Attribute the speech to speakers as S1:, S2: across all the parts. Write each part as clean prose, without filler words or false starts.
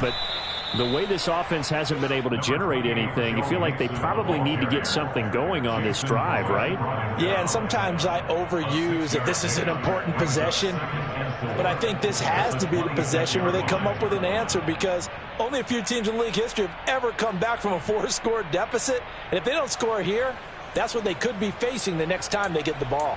S1: But the way this offense hasn't been able to generate anything, you feel like they probably need to get something going on this drive, right?
S2: Yeah, and sometimes I overuse that this is an important possession. But I think this has to be the possession where they come up with an answer, because only a few teams in league history have ever come back from a 4-score deficit. And if they don't score here, that's what they could be facing the next time they get the ball.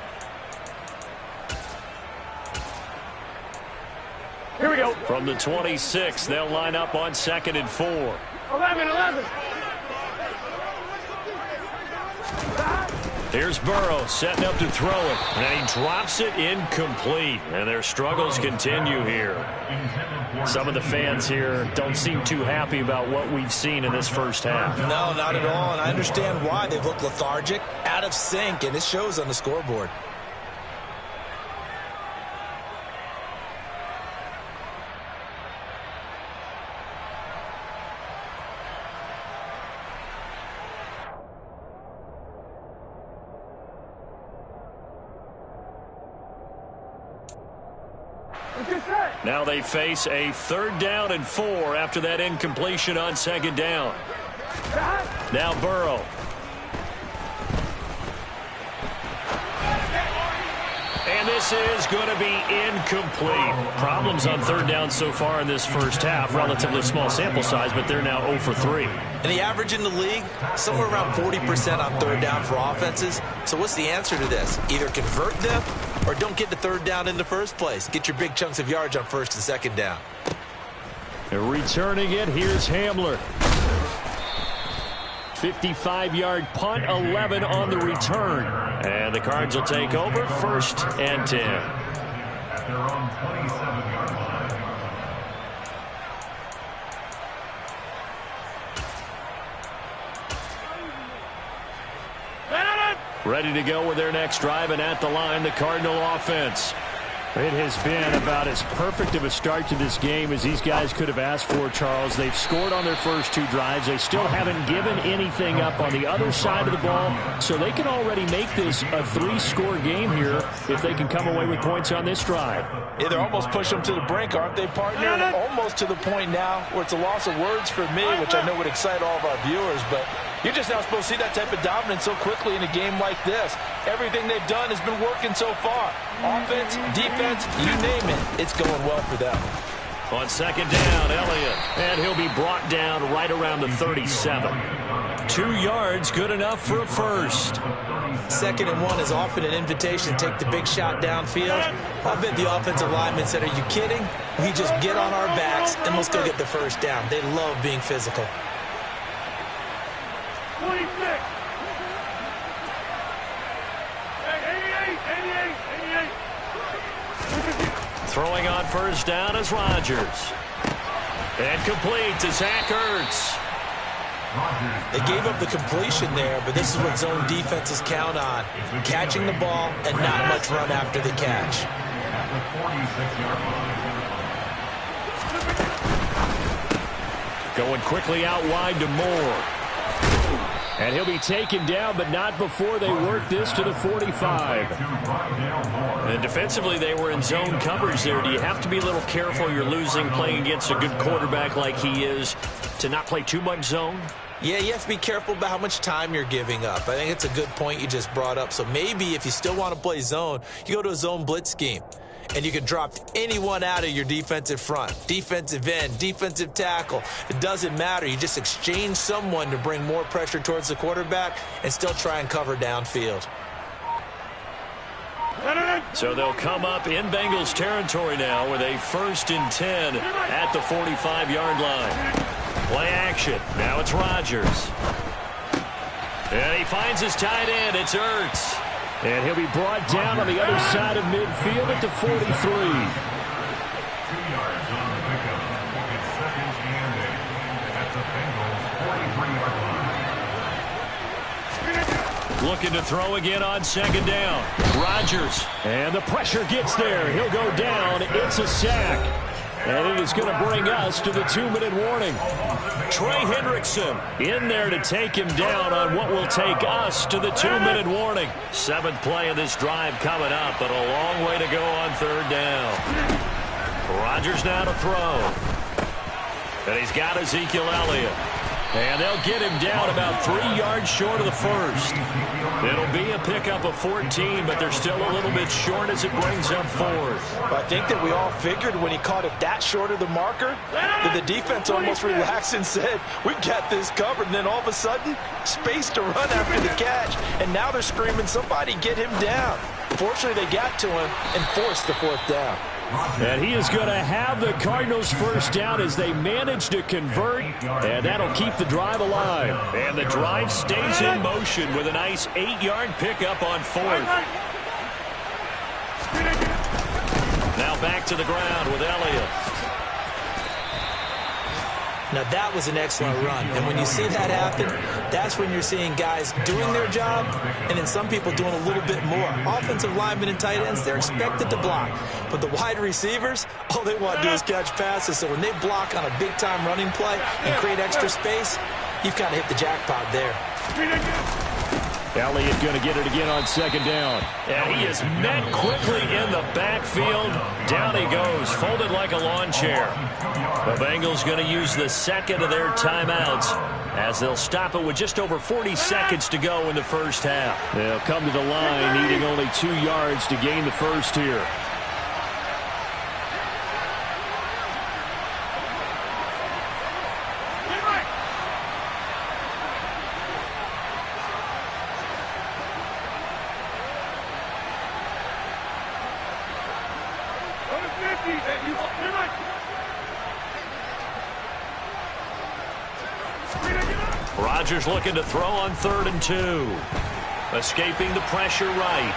S1: Here we go. From the 26, they'll line up on 2nd and 4.
S3: 11.
S1: Here's Burrow setting up to throw it, and he drops it incomplete. And their struggles continue here. Some of the fans here don't seem too happy about what we've seen in this first half.
S2: No, not at all, and I understand why. They've looked lethargic, out of sync, and it shows on the scoreboard.
S1: Now they face a 3rd down and 4 after that incompletion on 2nd down. Now Burrow. And this is going to be incomplete. Problems on 3rd down so far in this first half. Relatively small sample size, but they're now 0 for 3.
S2: And the average in the league, somewhere around 40% on 3rd down for offenses. So what's the answer to this? Either convert them or don't get the 3rd down in the first place. Get your big chunks of yards on 1st and 2nd down.
S1: And returning it, here's Hamler. 55-yard punt, 11 on the return. And the Cards will take over 1st and 10.
S3: At their own 27-yard line.
S1: Ready to go with their next drive, and at the line, the Cardinal offense. It has been about as perfect of a start to this game as these guys could have asked for, Charles. They've scored on their first 2 drives. They still haven't given anything up on the other side of the ball, so they can already make this a 3-score game here if they can come away with points on this drive.
S2: Yeah, they're almost pushing them to the brink, aren't they, partner? And almost to the point now where it's a loss of words for me, which I know would excite all of our viewers, but you're just not supposed to see that type of dominance so quickly in a game like this. Everything they've done has been working so far. Offense, defense, you name it, it's going well for them.
S1: On 2nd down, Elliott. And he'll be brought down right around the 37. 2 yards, good enough for a first.
S2: 2nd and 1 is often an invitation to take the big shot downfield. I bet the offensive lineman said, are you kidding? We just get on our backs and we'll still get the first down. They love being physical.
S3: 26. 88.
S1: Throwing on 1st down is Rodgers. And complete to Zach Ertz.
S2: They gave up the completion there, but this is what zone defenses count on. Catching the ball and not much run after the catch.
S3: At the 46-yard line.
S1: Going quickly out wide to Moore. And he'll be taken down, but not before they work this to the 45. And defensively, they were in zone coverage there. Do you have to be a little careful? You're losing playing against a good quarterback like he is to not play too much zone?
S2: Yeah, you have to be careful about how much time you're giving up. I think it's a good point you just brought up. So maybe if you still want to play zone, you go to a zone blitz scheme. And you can drop anyone out of your defensive front, defensive end, defensive tackle. It doesn't matter. You just exchange someone to bring more pressure towards the quarterback and still try and cover downfield.
S1: So they'll come up in Bengals territory now with a 1st and 10 at the 45-yard line. Play action. Now it's Rodgers. And he finds his tight end. It's Ertz. And he'll be brought down on the other side of midfield at the 43.
S3: 2 yards on the pickup. It's 2nd and 8 at the Bengals' 43-yard line.
S1: Looking to throw again on 2nd down. Rodgers. And the pressure gets there. He'll go down. It's a sack. And it is going to bring us to the 2-minute warning. Trey Hendrickson in there to take him down on what will take us to the 2-minute warning. 7th play of this drive coming up, but a long way to go on 3rd down. Rodgers now to throw. And he's got Ezekiel Elliott. And they'll get him down about 3 yards short of the first. It'll be a pickup of 14, but they're still a little bit short as it brings up fourth.
S2: I think that we all figured when he caught it that short of the marker that the defense almost relaxed and said, we got this covered. And then all of a sudden, space to run after the catch. And now they're screaming, somebody get him down. Fortunately, they got to him and forced the fourth down.
S1: And he is going to have the Cardinals first down as they manage to convert, and that'll keep the drive alive. And the drive stays in motion with a nice 8-yard pickup on fourth. Now back to the ground with Elliott.
S2: Now that was an excellent run, and when you see that happen, that's when you're seeing guys doing their job and then some people doing a little bit more. Offensive linemen and tight ends, they're expected to block, but the wide receivers, all they want to do is catch passes. So when they block on a big-time running play and create extra space, you've kind of hit the jackpot there.
S1: Elliott going to get it again on second down. And he is met quickly in the backfield. Down he goes, folded like a lawn chair. The Bengals going to use the second of their timeouts as they'll stop it with just over 40 seconds to go in the first half. They'll come to the line needing only 2 yards to gain the first here. Rodgers looking to throw on 3rd and 2. Escaping the pressure right.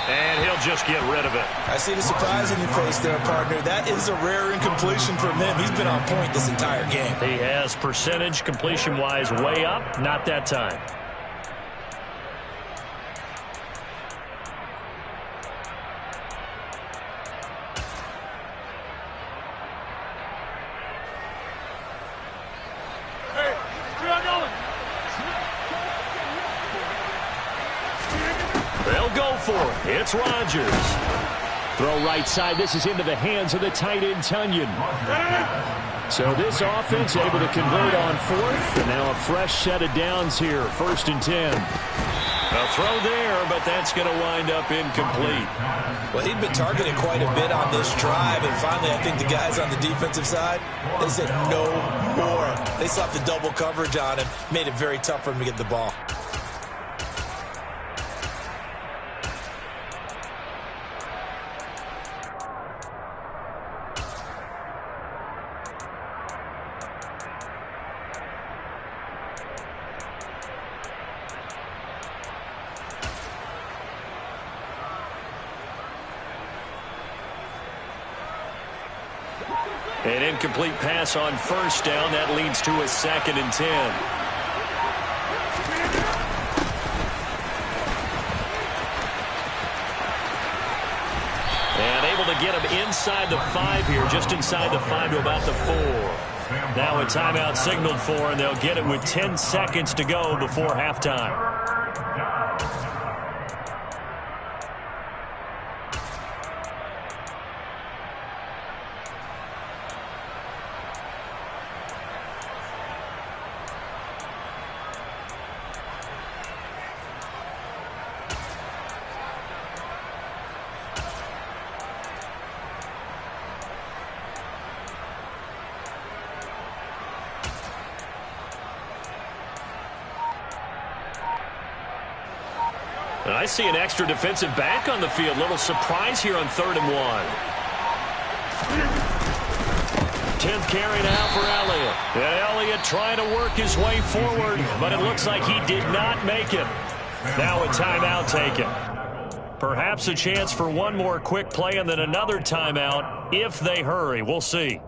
S1: And he'll just get rid of it.
S2: I see the surprise in your face there, partner. That is a rare incompletion from him. He's been on point this entire game.
S1: He has percentage completion-wise way up. Not that time. They'll go for it. It's Rodgers. Throw right side. This is into the hands of the tight end, Tunyon. So this offense able to convert on 4th. And now a fresh set of downs here. 1st and 10. A throw there, but that's going to wind up incomplete.
S2: Well, he'd been targeted quite a bit on this drive, and finally I think the guys on the defensive side, they said no more. They slapped the double coverage on him, made it very tough for him to get the ball.
S1: An incomplete pass on 1st down. That leads to a 2nd and 10. And able to get him inside the 5 here, just inside the 5 to about the 4. Now a timeout signaled for, and they'll get it with 10 seconds to go before halftime. And I see an extra defensive back on the field. Little surprise here on 3rd and 1. 10th carry now for Elliott. And Elliott trying to work his way forward, but it looks like he did not make it. Now a timeout taken. Perhaps a chance for one more quick play and then another timeout if they hurry. We'll see.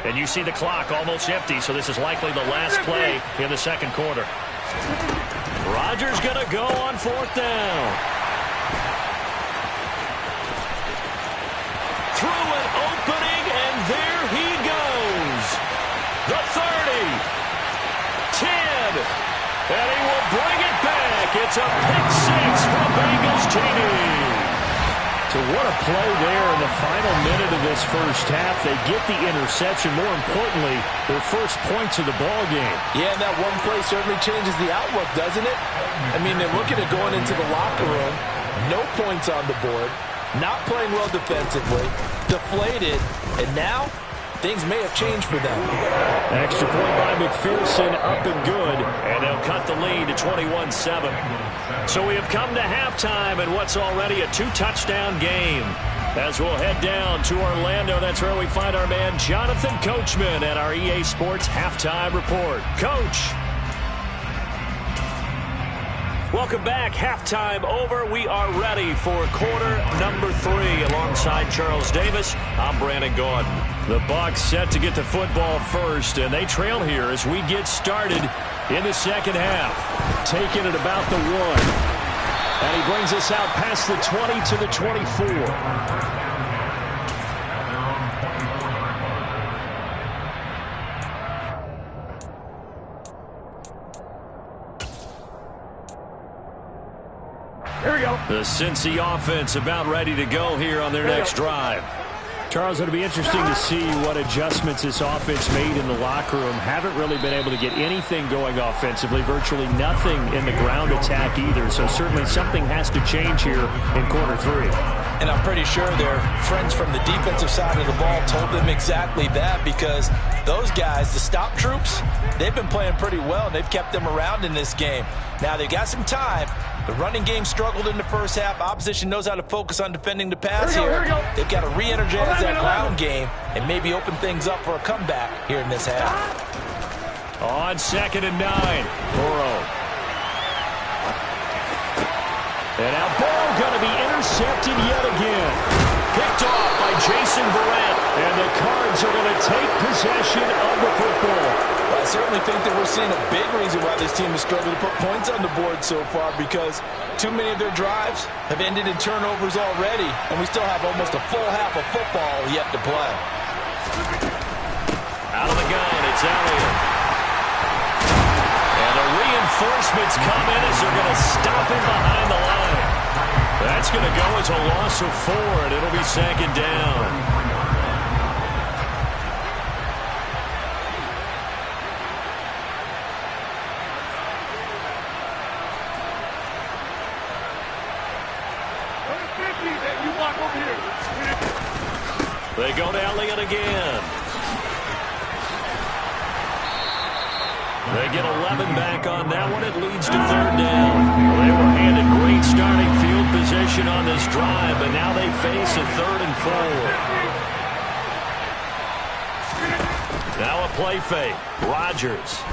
S1: And you see the clock almost empty, so this is likely the last play in the second quarter. Rodgers going to go on 4th down. Through an opening, and there he goes. The 30. 10. And he will bring it back. It's a pick 6 from Bengals TD. So what a play there in the final minute of this first half. They get the interception. More importantly, their first points of the ball game.
S2: Yeah, and that one play certainly changes the outlook, doesn't it? I mean, they're looking at going into the locker room, no points on the board, not playing well defensively, deflated, and now things may have changed for them.
S1: Extra point by McPherson, up and good, and they'll cut the lead to 21-7. So we have come to halftime in what's already a 2-touchdown game. As we'll head down to Orlando, that's where we find our man Jonathan Coachman at our EA Sports Halftime Report. Coach. Welcome back. Halftime over. We are ready for quarter number 3. Alongside Charles Davis, I'm Brandon Gordon. The Bucs set to get the football first, and they trail here as we get started in the second half. Taking it about the 1. And he brings us out past the 20 to the 24.
S3: Here we go.
S1: The Cincy offense about ready to go here on their next drive. Charles, it'll be interesting to see what adjustments this offense made in the locker room. Haven't really been able to get anything going offensively, virtually nothing in the ground attack either. So certainly something has to change here in quarter 3.
S2: And I'm pretty sure their friends from the defensive side of the ball told them exactly that, because those guys, the stop troops, they've been playing pretty well, and they've kept them around in this game. Now, they've got some time. The running game struggled in the first half. Opposition knows how to focus on defending the pass here. They've got to re-energize that ground game and maybe open things up for a comeback here in this half.
S1: On 2nd and 9, Burrow. And now ball going to be intercepted yet again. Picked off by Jason Verrett. And the Cards are going to take possession of the football.
S2: Well, I certainly think that we're seeing a big reason why this team has struggled to put points on the board so far, because too many of their drives have ended in turnovers already, and we still have almost a full half of football yet to play.
S1: Out of the gun, it's Elliott. And the reinforcements come in as they're going to stop him behind the line. That's going to go as a loss of 4, and it'll be 2nd down. They go to Elliott again. They get 11 back on that one. It leads to 3rd down. Well, they were handed great starting field position on this drive, but now they face a 3rd and 4. Now a play fake. Rodgers.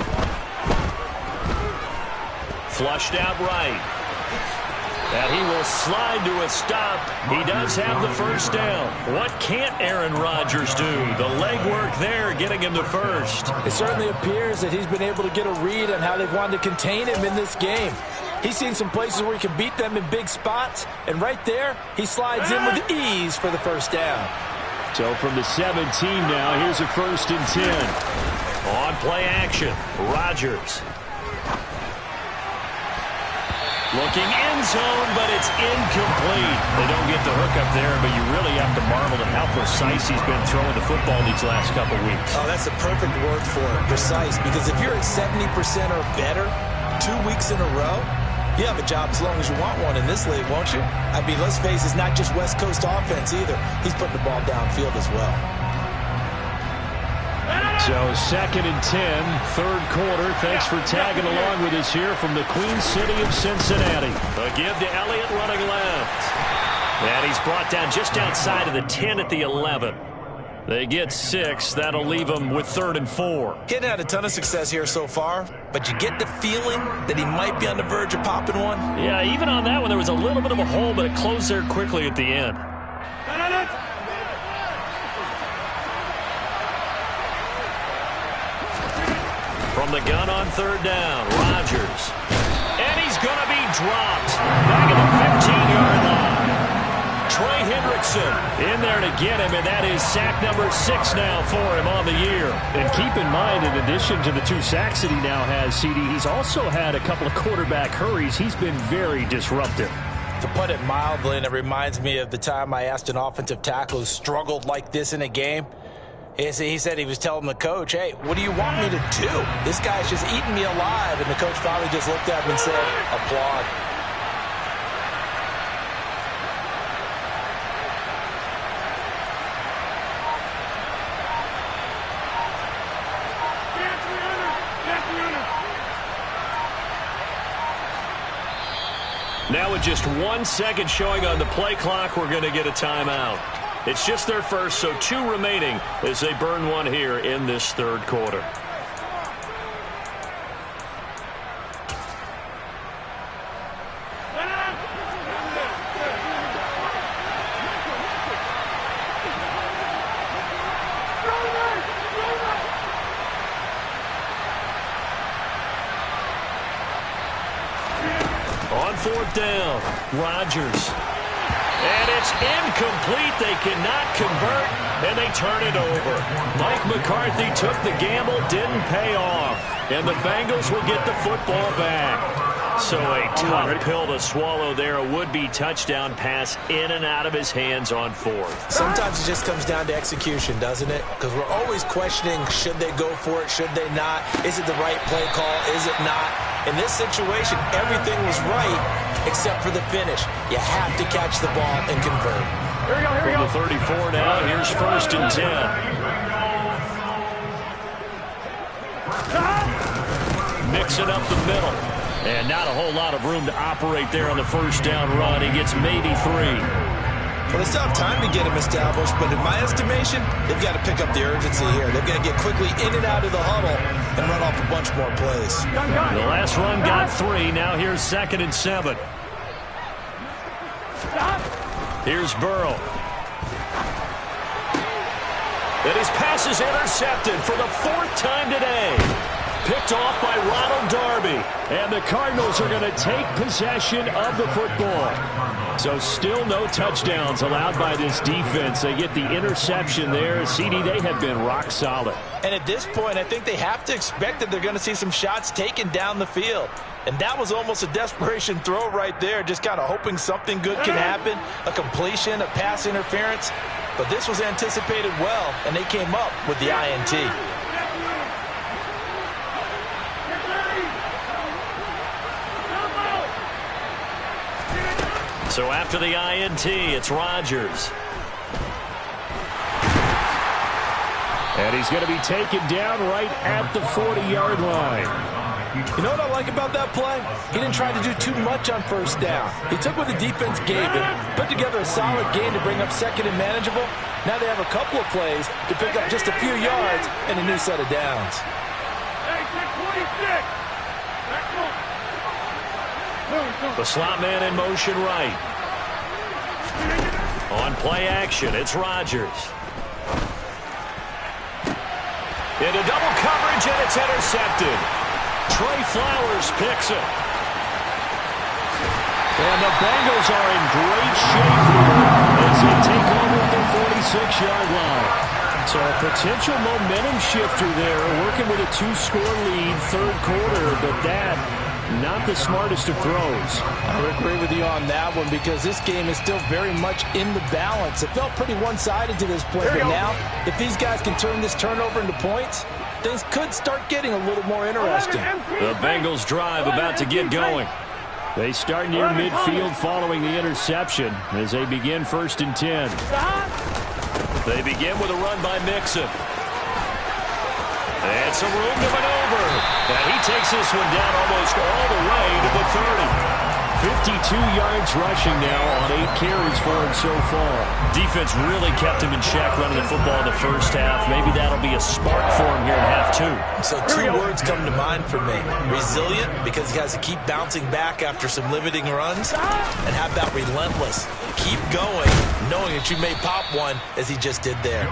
S1: Flushed out right. And he will slide to a stop. He does have the 1st down. What can't Aaron Rodgers do? The legwork there getting him to 1st.
S2: It certainly appears that he's been able to get a read on how they've wanted to contain him in this game. He's seen some places where he can beat them in big spots, and right there, he slides in with ease for the 1st down.
S1: So from the 17 now, here's a 1st and 10. On play action, Rodgers. Looking end zone, but it's incomplete. They don't get the hook up there, but you really have to marvel at how precise he's been throwing the football these last couple weeks.
S2: Oh, that's a perfect word for it, precise, because if you're at 70% or better 2 weeks in a row, you have a job as long as you want one in this league, won't you? I mean, let's face it, it's not just West Coast offense either. He's putting the ball downfield as well.
S1: So 2nd and 10, 3rd quarter. Thanks for tagging along with us here from the Queen City of Cincinnati. A give to Elliott running left. And he's brought down just outside of the 10 at the 11. They get 6. That'll leave them with 3rd and 4.
S2: He hadn't had a ton of success here so far, but you get the feeling that he might be on the verge of popping one.
S1: Yeah, even on that one, there was a little bit of a hole, but it closed there quickly at the end. From the gun on 3rd down, Rodgers. And he's going to be dropped back at the 15-yard line. Trey Hendrickson in there to get him, and that is sack number 6 now for him on the year. And keep in mind, in addition to the 2 sacks that he now has, CD, he's also had a couple of quarterback hurries. He's been very disruptive.
S2: To put it mildly, and it reminds me of the time I asked an offensive tackle who struggled like this in a game. He said he was telling the coach, hey, what do you want me to do? This guy's just eating me alive. And the coach finally just looked at him and said, applaud.
S1: Now with just 1 second showing on the play clock, we're going to get a timeout. It's just their first, so 2 remaining as they burn one here in this third quarter. On 4th down, Rodgers. And it's incomplete. They cannot convert, and they turn it over. Mike McCarthy took the gamble, didn't pay off. And the Bengals will get the football back. So a tough pill to swallow there. A would-be touchdown pass in and out of his hands on 4th.
S2: Sometimes it just comes down to execution, doesn't it? Because we're always questioning, should they go for it, should they not? Is it the right play call, is it not? In this situation, everything was right except for the finish. You have to catch the ball and convert.
S1: From the 34 now, here's 1st and 10. Mixing up the middle. And not a whole lot of room to operate there on the 1st down run. He gets maybe 3.
S2: Well, they still have time to get him established, but in my estimation, they've got to pick up the urgency here. They've got to get quickly in and out of the huddle and run off a bunch more plays.
S1: The last run got 3. Now here's 2nd and 7. Here's Burrow. And his pass is intercepted for the 4th time today. Picked off by Ronald Darby. And the Cardinals are going to take possession of the football. So still no touchdowns allowed by this defense. They get the interception there. CD, they have been rock solid.
S2: And at this point, I think they have to expect that they're going to see some shots taken down the field. And that was almost a desperation throw right there, just kind of hoping something good can happen, a completion, a pass interference. But this was anticipated well, and they came up with the INT.
S1: So after the INT, it's Rodgers. And he's going to be taken down right at the 40-yard line.
S2: You know what I like about that play? He didn't try to do too much on 1st down. He took what the defense gave him, put together a solid game to bring up 2nd and manageable. Now they have a couple of plays to pick up just a few yards and a new set of downs.
S1: The slot man in motion right. On play action, it's Rodgers. Into double coverage, and it's intercepted. Trey Flowers picks it. And the Bengals are in great shape here as they take over at the 46-yard line. So a potential momentum shifter there, working with a 2-score lead, 3rd quarter, but that not the smartest of throws.
S2: I would agree with you on that one because this game is still very much in the balance. It felt pretty one-sided to this point, but now if these guys can turn this turnover into points, things could start getting a little more interesting.
S1: The Bengals drive about to get going. They start near midfield following the interception as they begin 1st and 10. They begin with a run by Mixon. And some room to maneuver. And he takes this one down almost all the way to the 30. 52 yards rushing now on 8 carries for him so far. Defense really kept him in check running the football in the 1st half. Maybe that'll be a spark for him here in half 2.
S2: So 2 words come to mind for me. Resilient, because he has to keep bouncing back after some limiting runs. And how about relentless? Keep going, knowing that you may pop one as he just did there.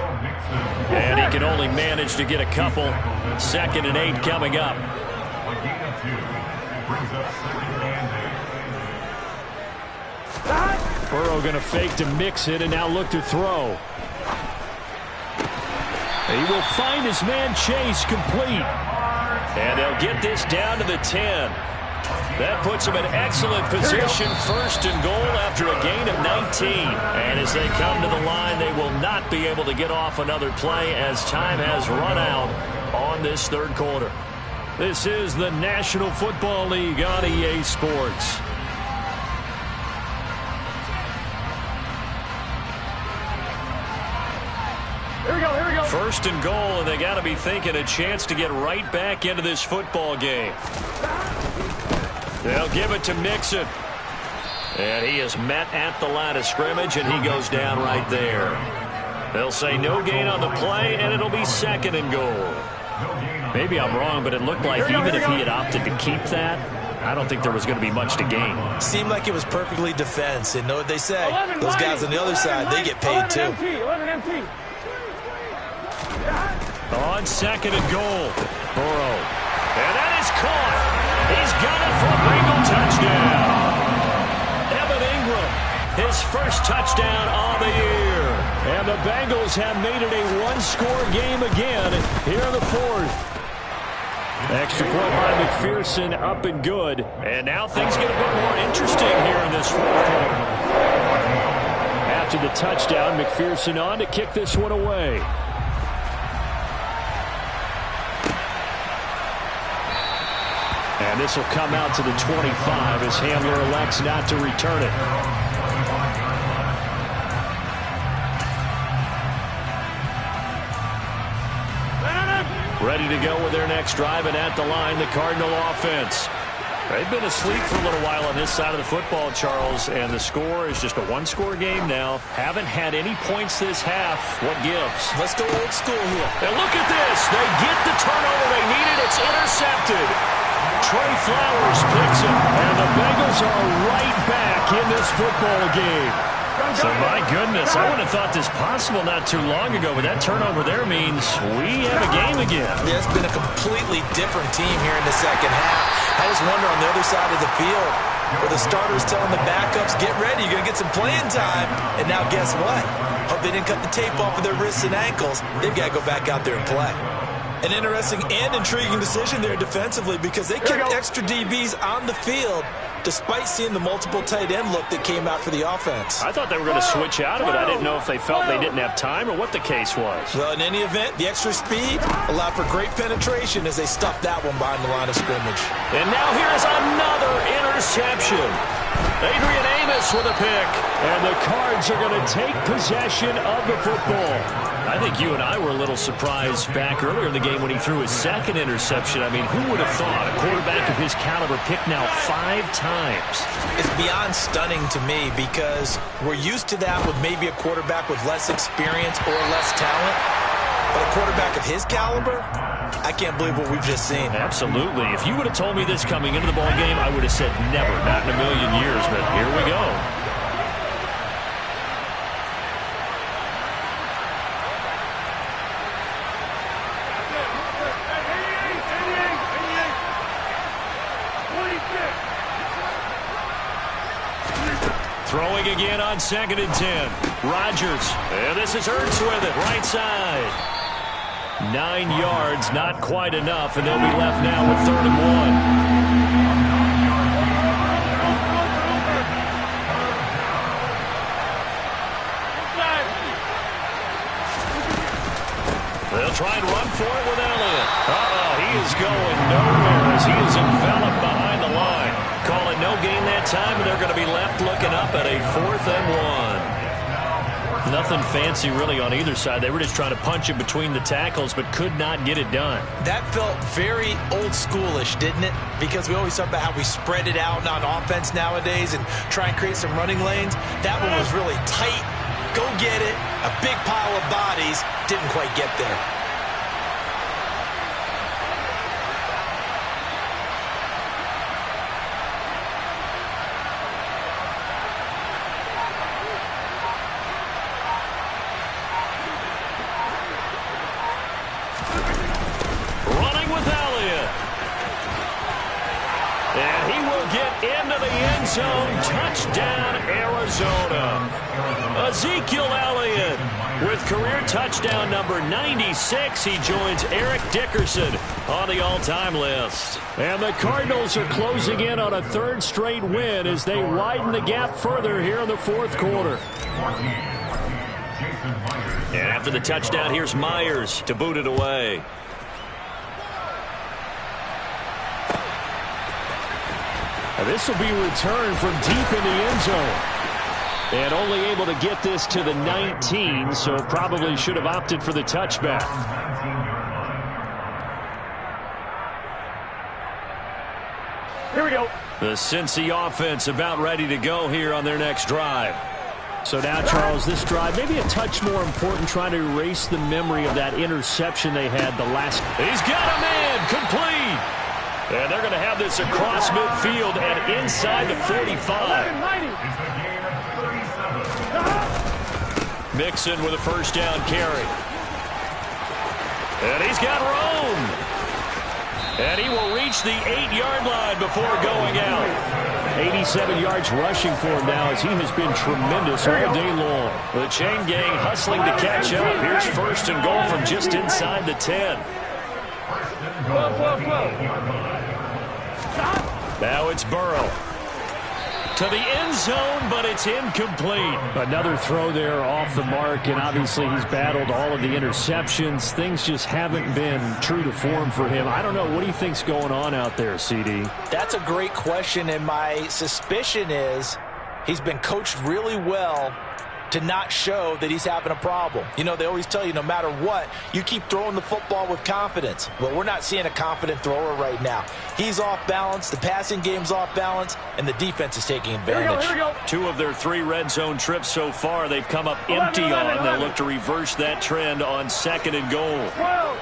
S1: And he can only manage to get a couple. 2nd and 8 coming up. Burrow going to fake to mix it and now look to throw. He will find his man Chase complete. And they'll get this down to the 10. That puts him in excellent position, first and goal after a gain of 19. And as they come to the line, they will not be able to get off another play as time has run out on this third quarter. This is the National Football League on EA Sports.
S4: Here we go.
S1: First and goal, and they got to be thinking a chance to get right back into this football game. They'll give it to Mixon. And he is met at the line of scrimmage, and he goes down right there. They'll say no gain on the play, and it'll be second and goal. Maybe I'm wrong, but it looked like even if he had opted to keep that, I don't think there was going to be much to gain.
S2: Seemed like it was perfectly defense. And know what they say? Those guys on the other side, they get paid too.
S1: On second and goal, Burrow. And that is caught. He's got it for a Bengal touchdown. Evan Ingram, his first touchdown on the year. And the Bengals have made it a one-score game again here in the fourth. Extra point by McPherson, up and good. And now things get a bit more interesting here in this fourth quarter. After the touchdown, McPherson on to kick this one away. And this will come out to the 25 as Hamler elects not to return it. Ready to go with their next drive, and at the line, the Cardinal offense. They've been asleep for a little while on this side of the football, Charles, and the score is just a one-score game now. Haven't had any points this half. What gives?
S2: Let's go old school here.
S1: And look at this. They get the turnover they needed. It's intercepted. Trey Flowers picks it, and the Bengals are right back in this football game. So, my goodness, I wouldn't have thought this possible not too long ago, but that turnover there means we have a game again.
S2: Yeah, it's been a completely different team here in the second half. I just wonder on the other side of the field where the starters telling the backups, get ready, you're going to get some playing time. And now guess what? Hope they didn't cut the tape off of their wrists and ankles. They've got to go back out there and play. An interesting and intriguing decision there defensively because they kept extra DBs on the field despite seeing the multiple tight end look that came out for the offense.
S1: I thought they were going to switch out of it. I didn't know if they felt they didn't have time or what the case was.
S2: Well, in any event, the extra speed allowed for great penetration as they stuffed that one behind the line of scrimmage.
S1: And now here's another interception. Adrian Amos with a pick. And the Cards are going to take possession of the football. I think you and I were a little surprised back earlier in the game when he threw his second interception. I mean, who would have thought a quarterback of his caliber picked now 5 times?
S2: It's beyond stunning to me because we're used to that with maybe a quarterback with less experience or less talent. But a quarterback of his caliber, I can't believe what we've just seen.
S1: Absolutely. If you would have told me this coming into the ball game, I would have said never, not in a million years. But here we go. Throwing again on 2nd and 10. Rodgers. And this is Ertz with it. Right side. 9 yards, not quite enough, and they'll be left now with 3rd and 1. They'll try and run for it with Elliott. He is going nowhere as he is enveloped behind the line. Calling no gain that time, and they're going to be left looking up at a 4th and 1. Nothing fancy really on either side. They were just trying to punch it between the tackles, but could not get it done.
S2: That felt very old schoolish, didn't it? Because we always talk about how we spread it out on offense nowadays and try and create some running lanes. That one was really tight. Go get it. A big pile of bodies. Didn't quite get there.
S1: Zone, touchdown, Arizona. Ezekiel Elliott With career touchdown number 96, he joins Eric Dickerson on the all-time list. And the Cardinals are closing in on a third straight win as they widen the gap further here in the fourth quarter. And after the touchdown, here's Myers to boot it away. And this will be returned from deep in the end zone. And only able to get this to the 19, so probably should have opted for the touchback.
S4: Here we go.
S1: The Cincy offense about ready to go here on their next drive. So now, Charles, this drive maybe a touch more important, trying to erase the memory of that interception they had the last. He's got a man complete. And they're going to have this across midfield and inside the 45. Mixon with a first down carry. And he's got room. And he will reach the 8-yard line before going out. 87 yards rushing for him now as he has been tremendous all day long. The chain gang hustling to catch up. Here's first and goal from just inside the 10. Now it's Burrow. To the end zone, but it's incomplete. Another throw there off the mark, and obviously he's battled all of the interceptions. Things just haven't been true to form for him. I don't know. What do you think's going on out there, CD?
S2: That's a great question, and my suspicion is he's been coached really well to not show that he's having a problem. You know, they always tell you no matter what, you keep throwing the football with confidence. Well, we're not seeing a confident thrower right now. He's off balance, the passing game's off balance, and the defense is taking advantage.
S4: Here we go.
S1: 2 of their 3 red zone trips so far, they've come up empty
S4: 11.
S1: on. They'll look to reverse that trend on second and goal.
S4: 12,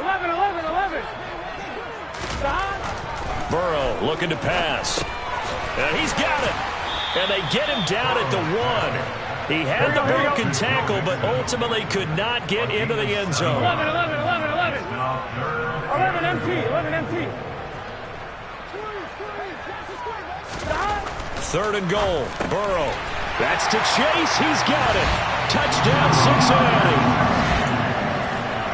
S4: 11. Stop.
S1: Burrow looking to pass. And he's got it. And they get him down at the 1. He had the broken tackle, but ultimately could not get into the end zone.
S4: 11 empty.
S1: Third and goal. Burrow. That's to Chase. He's got it. Touchdown, Cincinnati.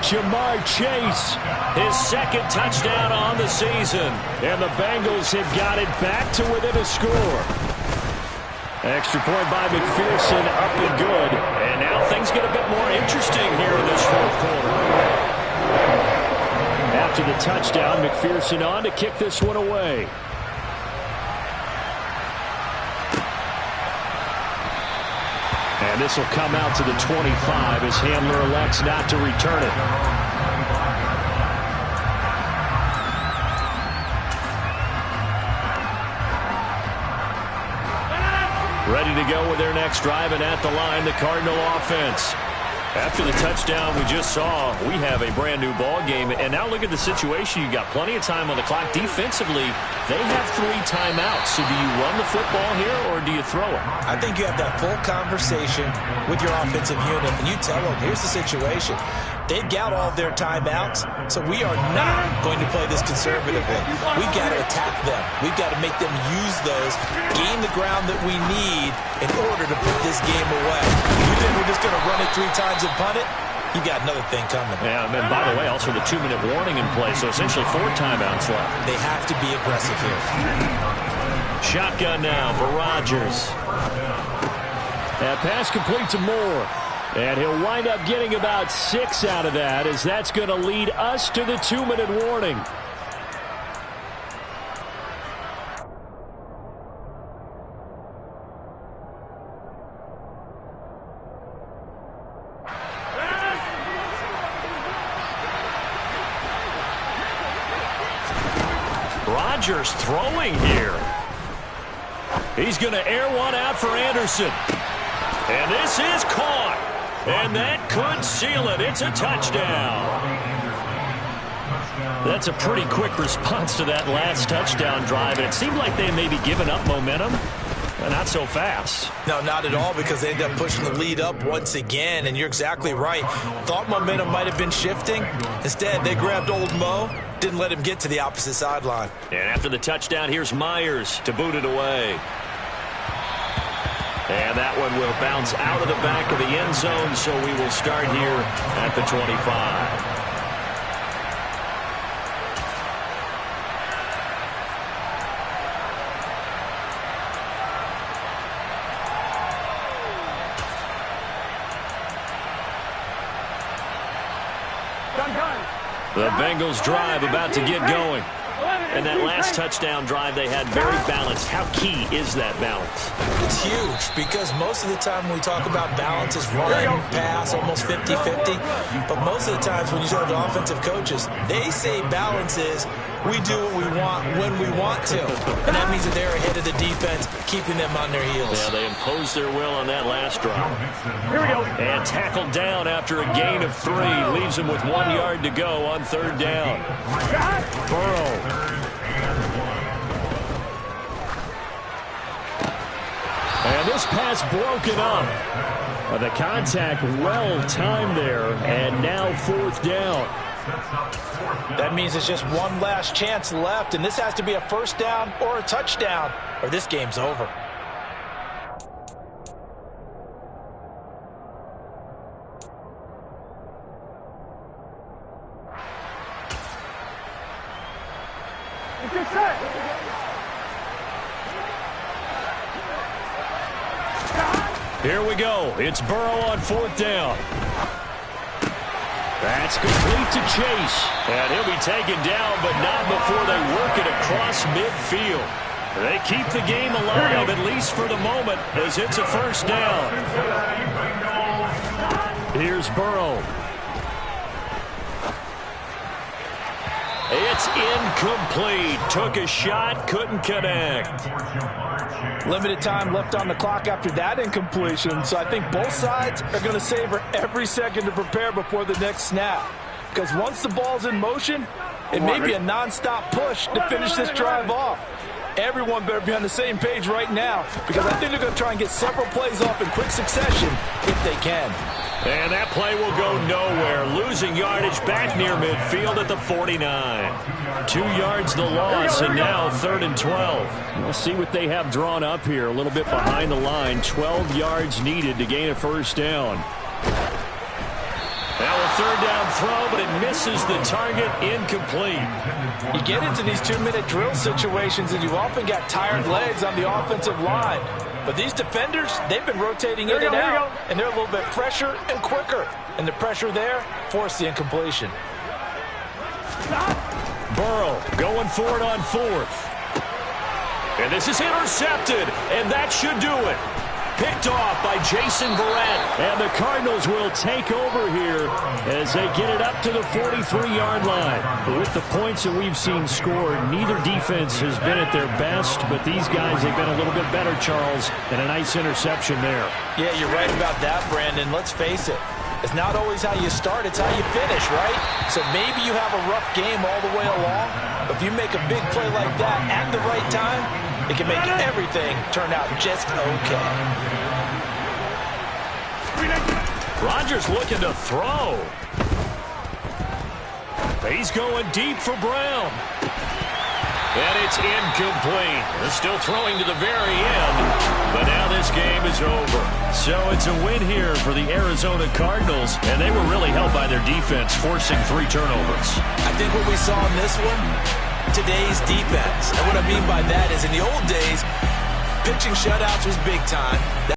S1: Jamar Chase, his second touchdown on the season. And the Bengals have got it back to within a score. Extra point by McPherson, up and good. And now things get a bit more interesting here in this fourth quarter. After the touchdown, McPherson on to kick this one away. And this will come out to the 25 as Handler elects not to return it. Ready to go with their next drive, and at the line, the Cardinal offense. After the touchdown we just saw, we have a brand new ball game. And now look at the situation. You got plenty of time on the clock. Defensively, they have 3 timeouts. So do you run the football here or do you throw it?
S2: I think you have that full conversation with your offensive unit, and you tell them, here's the situation. They've got all of their timeouts, so we are not going to play this conservatively. We've got to attack them. We've got to make them use those, gain the ground that we need in order to put this game away. You think we're just going to run it 3 times and punt it? You got another thing coming.
S1: Yeah, and by the way, also the 2-minute warning in play, so essentially 4 timeouts left.
S2: They have to be aggressive here.
S1: Shotgun now for Rodgers. That pass complete to Moore. And he'll wind up getting about 6 out of that, as that's going to lead us to the 2-minute warning. Rodgers throwing here. He's going to air one out for Anderson. And this is caught. And that could seal it. It's a touchdown. That's a pretty quick response to that last touchdown drive. And it seemed like they may be giving up momentum. Not so fast.
S2: No, not at all, because they ended up pushing the lead up once again. And you're exactly right. Thought momentum might have been shifting. Instead, they grabbed old Mo. Didn't let him get to the opposite sideline.
S1: And after the touchdown, here's Myers to boot it away. And that one will bounce out of the back of the end zone, so we will start here at the 25. The Bengals drive about to get going. And that last touchdown drive they had very balanced. How key is that balance?
S2: It's huge because most of the time when we talk about balance is run, pass, almost 50-50. But most of the times when you talk to offensive coaches, they say balance is we do what we want when we want to. And that means that they're ahead of the defense, keeping them on their heels.
S1: Yeah, they imposed their will on that last drive.
S4: Here we go.
S1: And tackled down after a gain of 3. Leaves him with 1 yard to go on 3rd down. Burrow. And this pass broken up. The contact well timed there, and now 4th down.
S2: That means it's just one last chance left, and this has to be a 1st down or a touchdown, or this game's over.
S4: Get set.
S1: Here we go. It's Burrow on 4th down. That's complete to Chase. And he'll be taken down, but not before they work it across midfield. They keep the game alive, at least for the moment, as it's a 1st down. Here's Burrow. It's incomplete. Took a shot, couldn't connect.
S5: Limited time left on the clock after that incompletion, so I think both sides are going to savor every second to prepare before the next snap. Because once the ball's in motion, it may be a non-stop push to finish this drive off. Everyone better be on the same page right now, because I think they're going to try and get several plays off in quick succession if they can.
S1: And that play will go nowhere. Losing yardage back near midfield at the 49. 2 yards the loss, and now 3rd and 12. We'll see what they have drawn up here. A little bit behind the line. 12 yards needed to gain a 1st down. Now a 3rd down throw, but it misses the target. Incomplete.
S5: You get into these 2-minute drill situations, and you often got tired legs on the offensive line. But these defenders, they've been rotating in and out, and they're a little bit fresher and quicker. And the pressure there forced the incompletion.
S1: Burrow going for it on 4th. And this is intercepted, and that should do it. Picked off by Jason Verrett. And the Cardinals will take over here as they get it up to the 43-yard line. With the points that we've seen scored, neither defense has been at their best, but these guys have been a little bit better, Charles, and a nice interception there.
S2: Yeah, you're right about that, Brandon. Let's face it. It's not always how you start, it's how you finish, right? So maybe you have a rough game all the way along, but if you make a big play like that at the right time, it can make everything turn out just okay.
S1: Rodgers looking to throw. He's going deep for Brown. And it's incomplete. They're still throwing to the very end, but now this game is over. So it's a win here for the Arizona Cardinals, and they were really helped by their defense, forcing 3 turnovers.
S2: I think what we saw in this one, today's defense. And what I mean by that is in the old days, pitching shutouts was big time.